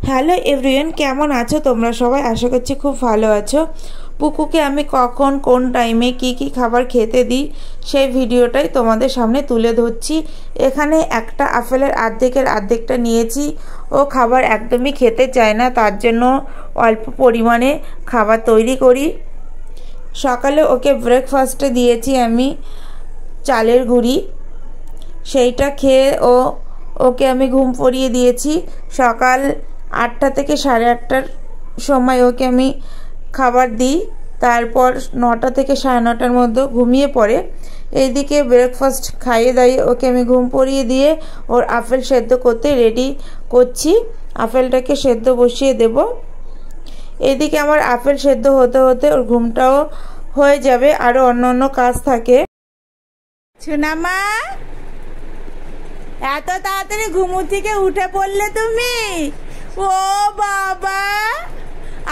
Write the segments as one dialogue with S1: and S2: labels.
S1: Hello everyone, কেমন আছো তোমরা সবাই? আশা করছি খুব ভালো আছো। পুকুকে আমি কখন কোন টাইমে কি কি খাবার খেতে দিই সেই ভিডিওটাই তোমাদের সামনে তুলে ধরছি। এখানে একটা আপেলের অর্ধেকটা নিয়েছি। ও খাবার একদমই খেতে চায় না, তার জন্য অল্প পরিমাণে খাবার তৈরি করি। সকালে ওকে ব্রেকফাস্টে দিয়েছি আমি চালের গুঁড়ি, সেইটা খেয়ে ওকে আমি ঘুম পড়িয়ে দিয়েছি। সকাল 8টা থেকে 8:30টার সময় ওকে আমি খাবার দিই, তারপর 9টা থেকে 9:30টার মধ্যে ঘুমিয়ে পড়ে। এইদিকে ব্রেকফাস্ট খাইয়ে দাইয়ে ওকে আমি ঘুম পড়িয়ে দিয়ে ওর আপেল সেদ্ধ করতে রেডি করছি। আপেলটাকে সেদ্ধ বসিয়ে দেব। এইদিকে আমার আপেল সেদ্ধ হতে হতে ওর ঘুমটাও হয়ে যাবে, আরও অন্য কাজ থাকে। সোনামা, এত তাড়াতাড়ি ঘুম থেকে উঠে পড়লে তুমি? ও বাবা,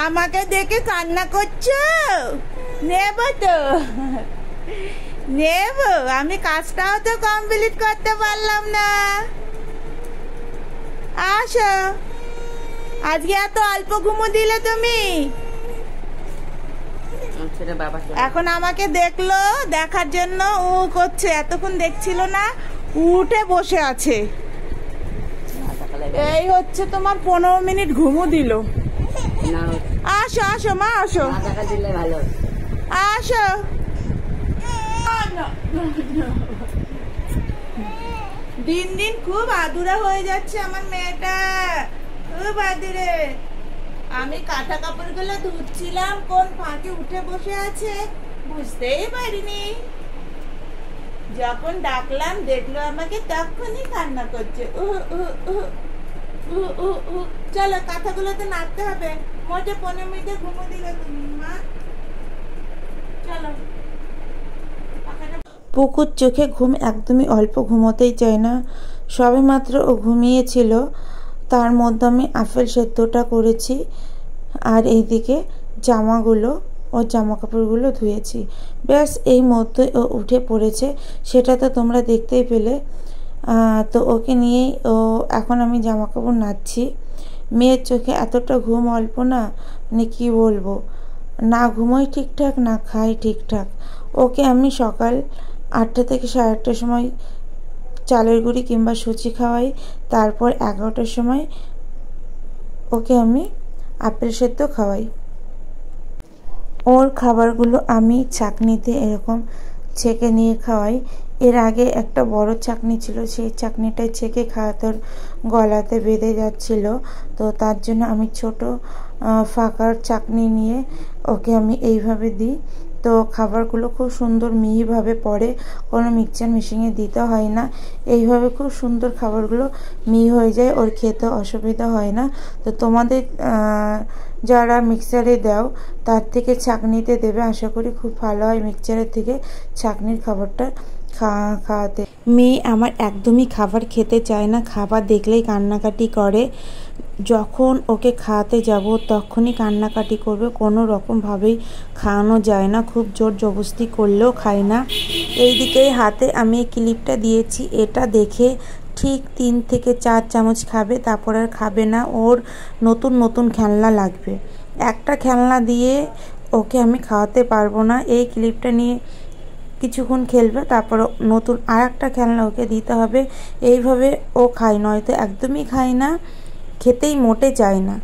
S1: আমাকে দেখে কান্না করছো? নেব তো, নেব। আমি কাজটাও তো কমপ্লিট করতে পারলাম না। আসো, আজকে এত অল্প ঘুমো দিলে তুমি? এখন আমাকে দেখলো, দেখার জন্য ও করছে, এতক্ষণ দেখছিল না, উঠে বসে আছে। এই হচ্ছে তোমার 15 মিনিট ঘুমো দিল। আসো আসো মা, আসো আসো। দিন দিন খুব আদুরা হয়ে যাচ্ছে আমার মেয়েটা, খুব আদুরে। আমি কাঁথা কাপড়গুলো ধুচ্ছিলাম, কোন ফাঁকে উঠে বসে আছে বুঝতেই পারিনি। যখন ডাকলাম দেখলো আমাকে, তখনই কান্না করছে। চলো, কাঁথাগুলোতে নাড়তে হবে। মোটে 15 মিনিটে ঘুমো দিলে তুমি মা। চলো। পুকুর চোখে ঘুম একদমই অল্প, ঘুমোতেই চায় না। সবে মাত্র ও ঘুমিয়েছিল, তার মধ্যে আমি আপেল সেদ্ধটা করেছি, আর এইদিকে জামা কাপড়গুলো ধুয়েছি। ব্যাস এই মধ্যে ও উঠে পড়েছে, সেটা তো তোমরা দেখতেই পেলে। তো ওকে নিয়েই এখন আমি জামা কাপড় নাড়ছি। মেয়ের চোখে এতটা ঘুম অল্প না, মানে কী বলবো, না ঘুমোই ঠিকঠাক, না খাই ঠিকঠাক। ওকে আমি সকাল 8টা থেকে 8:30টার সময় চালের গুঁড়ি কিংবা সুজি খাওয়াই, তারপর 11টার সময় ওকে আমি আপেল সেদ্ধ খাওয়াই। ওর খাবারগুলো আমি ছাঁকনিতে এরকম ছেঁকে নিয়ে খাওয়াই। এর আগে একটা বড় ছাঁকনি ছিল, সেই ছাঁকনিটায় ছেঁকে খাওয়াতে ওর গলাতে বেঁধে যাচ্ছিল। তো তার জন্য আমি ছোট ফাঁকার ছাঁকনি নিয়ে ওকে আমি এইভাবে দিই। তো খাবারগুলো খুব সুন্দর মিহিভাবে পড়ে, কোনো মিক্সচার মেশিনে দিতে হয় না। এইভাবে খুব সুন্দর খাবারগুলো মিহি হয়ে যায়, ওর খেতে অসুবিধা হয় না। তো তোমাদের যারা মিক্সচারে দাও তার থেকে ছাঁকনিতে দেবে, আশা করি খুব ভালো হয় মিক্সচারের থেকে ছাঁকনির খাবারটা খাওয়াতে। মেয়ে আমার একদমই খাবার খেতে চায় না, খাবার দেখলেই কান্নাকাটি করে। যখন ওকে খাওয়াতে যাব তখনই কান্নাকাটি করবে, কোনো রকমভাবেই খাওয়ানো যায় না, খুব জোর জবরদস্তি করলেও খায় না। এইদিকে হাতে আমি এই ক্লিপটা দিয়েছি, এটা দেখে ঠিক 3 থেকে 4 চামচ খাবে, তারপর আর খাবে না। ওর নতুন খেলনা লাগবে, একটা খেলনা দিয়ে ওকে আমি খাওয়াতে পারবো না। এই ক্লিপটা নিয়ে কিছুক্ষণ খেলবে, তারপর নতুন আর একটা খেলনা ওকে দিতে হবে। এইভাবে ও খায়, নয়তো একদমই খায় না, খেতেই মোটে চায় না।